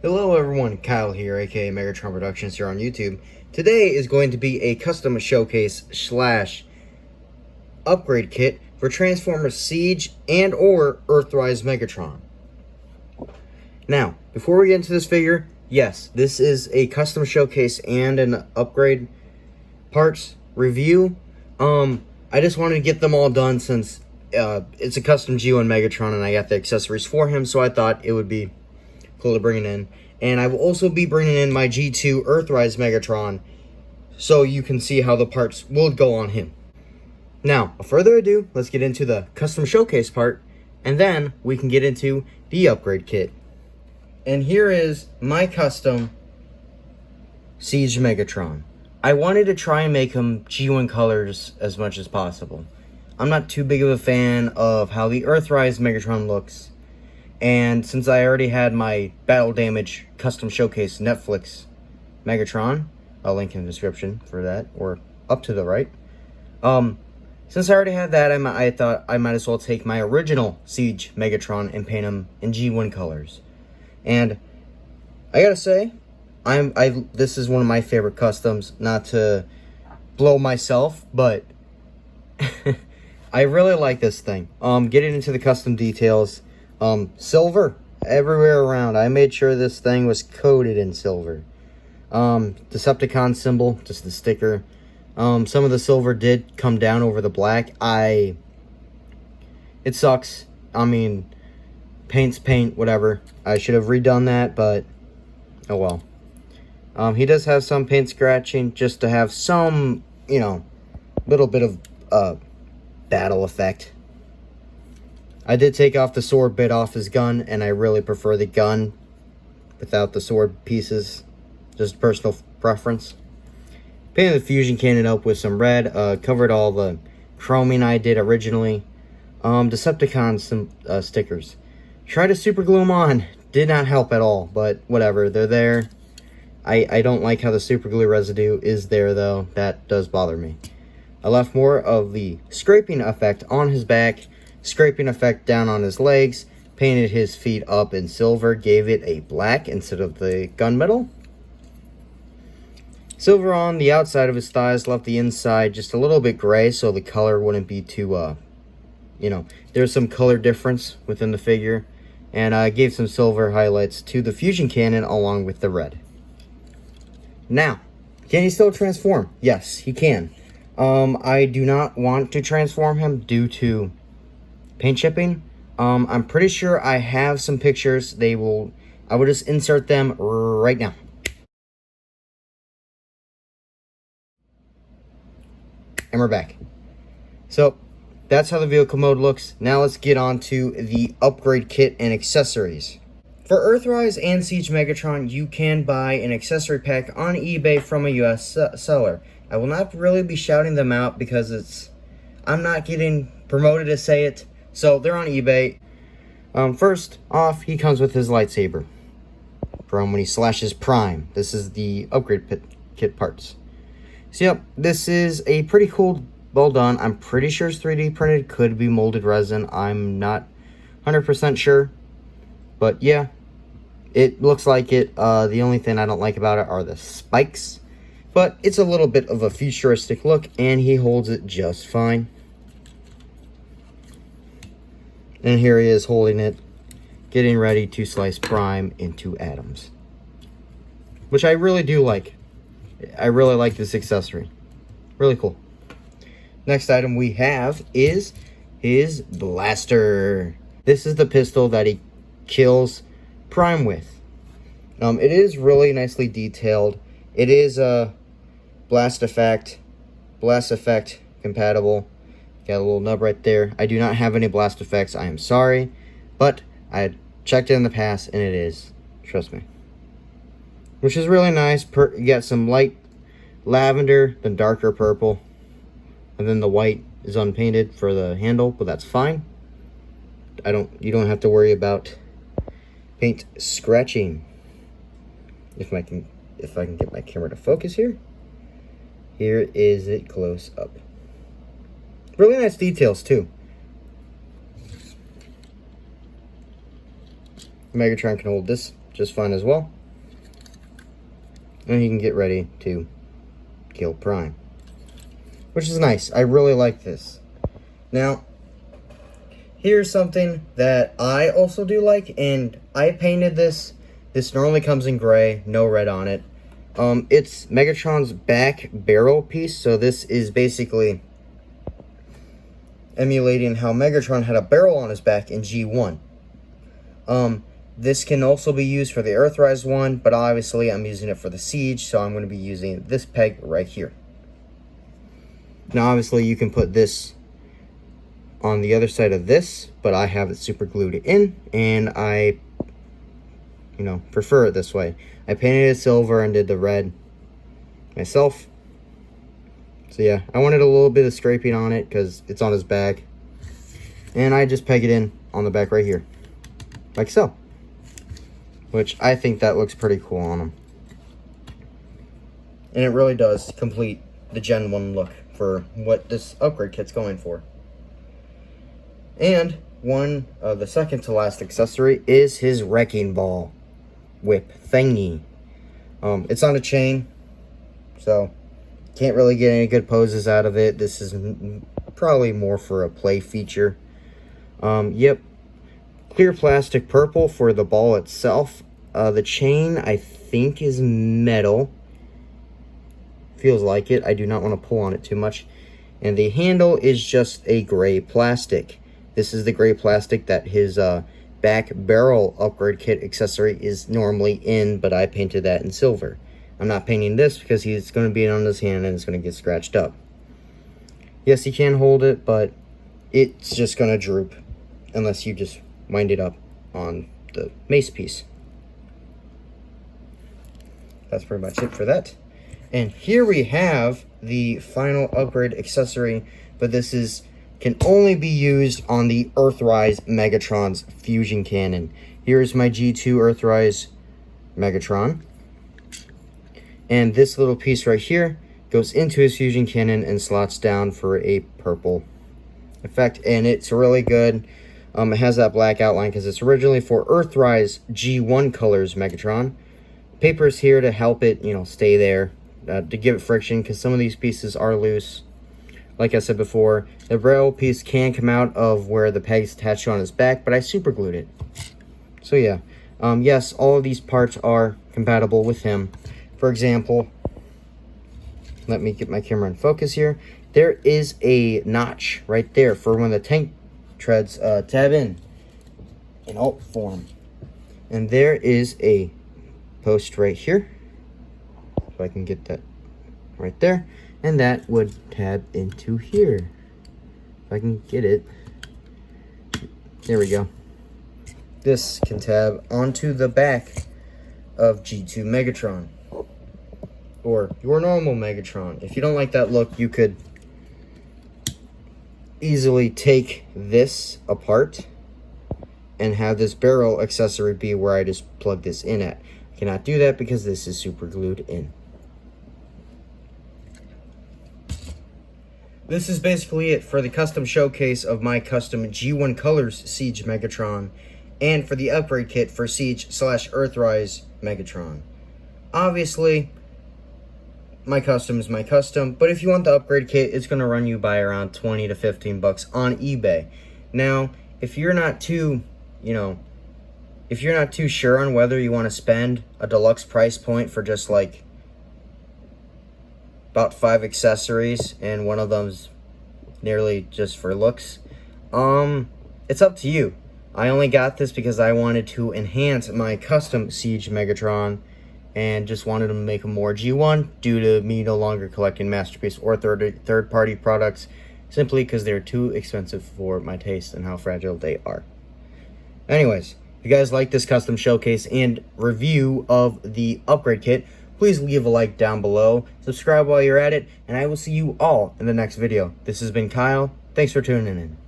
Hello everyone, Kyle here, aka Megatron Productions here on YouTube. Today is going to be a custom showcase slash upgrade kit for Transformers Siege and or earthrise Megatron. Now, before we get into this figure, yes, this is a custom showcase and an upgrade parts review. I just wanted to get them all done since it's a custom G1 Megatron and I got the accessories for him, so I thought it would be cool to bring it in. And I will also be bringing in my G2 earthrise Megatron so you can see how the parts will go on him. Now, without further ado, let's get into the custom showcase part, and then we can get into the upgrade kit. And here is my custom Siege Megatron. I wanted to try and make him G1 colors as much as possible. I'm not too big of a fan of how the earthrise Megatron looks. And since I already had my Battle Damage Custom Showcase Netflix Megatron, I'll link in the description for that, or up to the right. Since I already had that, I thought I might as well take my original Siege Megatron and paint him in G1 colors. And I gotta say, this is one of my favorite customs. Not to blow myself, but I really like this thing. Getting into the custom details. Silver everywhere around. I made sure this thing was coated in silver. Decepticon symbol, just the sticker. Some of the silver did come down over the black. It sucks. I mean, paint's paint, whatever. I should have redone that, but oh well. He does have some paint scratching just to have some, little bit of battle effect. I did take off the sword bit off his gun, and I really prefer the gun without the sword pieces. Just personal preference. Painted the fusion cannon up with some red. Covered all the chroming I did originally. Decepticon stickers. Tried to super glue them on. Did not help at all, but whatever. They're there. I don't like how the super glue residue is there, though. That does bother me. I left more of the scraping effect on his back. Scraping effect down on his legs, painted his feet up in silver, gave it a black instead of the gunmetal. Silver on the outside of his thighs, left the inside just a little bit gray so the color wouldn't be too, there's some color difference within the figure. And I gave some silver highlights to the fusion cannon along with the red. Now, can he still transform? Yes, he can. I do not want to transform him due to paint chipping. I'm pretty sure I have some pictures. I will just insert them right now. And we're back. So that's how the vehicle mode looks. Now let's get on to the upgrade kit and accessories. For Earthrise and Siege Megatron, you can buy an accessory pack on eBay from a US seller. I will not really be shouting them out because I'm not getting promoted to say it. So they're on eBay. First off, he comes with his lightsaber from when he slashes Prime. This is the upgrade kit parts. So yep, this is a pretty cool, well done. I'm pretty sure it's 3D printed. Could be molded resin. I'm not 100% sure. But yeah, it looks like it. The only thing I don't like about it are the spikes. But it's a little bit of a futuristic look, and he holds it just fine. And here he is holding it, getting ready to slice Prime into atoms. Which I really do like. I really like this accessory. Really cool. Next item we have is his blaster. This is the pistol that he kills Prime with. It is really nicely detailed. It is a blast effect compatible. Got a little nub right there. I do not have any blast effects. I am sorry. But I had checked it in the past, and it is. Trust me. Which is really nice. You got some light lavender, then darker purple. And then the white is unpainted for the handle, but that's fine. You don't have to worry about paint scratching. If I can get my camera to focus here. Here is it close up. Really nice details, too. Megatron can hold this just fine as well. And he can get ready to kill Prime, which is nice. I really like this. Now, here's something that I also do like, and I painted this. This normally comes in gray, no red on it. It's Megatron's back barrel piece, so this is basically emulating how Megatron had a barrel on his back in G1. This can also be used for the Earthrise one, but obviously I'm using it for the Siege, so I'm going to be using this peg right here. Now obviously you can put this on the other side of this, but I have it super glued in, and I, prefer it this way. I painted it silver and did the red myself. So yeah, I wanted a little bit of scraping on it because it's on his back. And I just peg it in on the back right here, like so. Which I think that looks pretty cool on him. And it really does complete the Gen 1 look for what this upgrade kit's going for. And the second to last accessory is his wrecking ball whip thingy. It's on a chain, so can't really get any good poses out of it. This is probably more for a play feature. Yep. Clear plastic purple for the ball itself. The chain, I think, is metal. Feels like it. I do not want to pull on it too much. And the handle is just a gray plastic. This is the gray plastic that his back barrel upgrade kit accessory is normally in, but I painted that in silver. I'm not painting this because he's going to be on his hand and it's going to get scratched up. Yes, he can hold it, but it's just going to droop unless you just wind it up on the mace piece. That's pretty much it for that. And here we have the final upgrade accessory, but this can only be used on the Earthrise Megatron's fusion cannon. Here's my G2 Earthrise Megatron. And this little piece right here goes into his fusion cannon and slots down for a purple effect. And it's really good. It has that black outline because it's originally for Earthrise G1 colors Megatron. Paper's here to help it, stay there, to give it friction, because some of these pieces are loose. Like I said before, the barrel piece can come out of where the peg's attached to on his back, but I super glued it. So yeah, yes, all of these parts are compatible with him. For example, let me get my camera in focus here. There is a notch right there for when the tank treads tab in alt form. And there is a post right here. If I can get that right there. And that would tab into here. If I can get it. There we go. This can tab onto the back of G2 Megatron. Or your normal Megatron. If you don't like that look, you could easily take this apart and have this barrel accessory be where I just plug this in at. I cannot do that because this is super glued in. This is basically it for the custom showcase of my custom G1 Colors Siege Megatron and for the upgrade kit for Siege / Earthrise Megatron. Obviously, my custom is my custom, but if you want the upgrade kit, it's going to run you by around 20 to 15 bucks on eBay. Now, if you're not too, if you're not too sure on whether you want to spend a deluxe price point for just like about 5 accessories and one of them's nearly just for looks, it's up to you. I only got this because I wanted to enhance my custom Siege Megatron and just wanted to make them more G1 due to me no longer collecting Masterpiece or third-party products simply because they're too expensive for my taste and how fragile they are. Anyways, if you guys like this custom showcase and review of the upgrade kit, please leave a like down below, subscribe while you're at it, and I will see you all in the next video. This has been Kyle. Thanks for tuning in.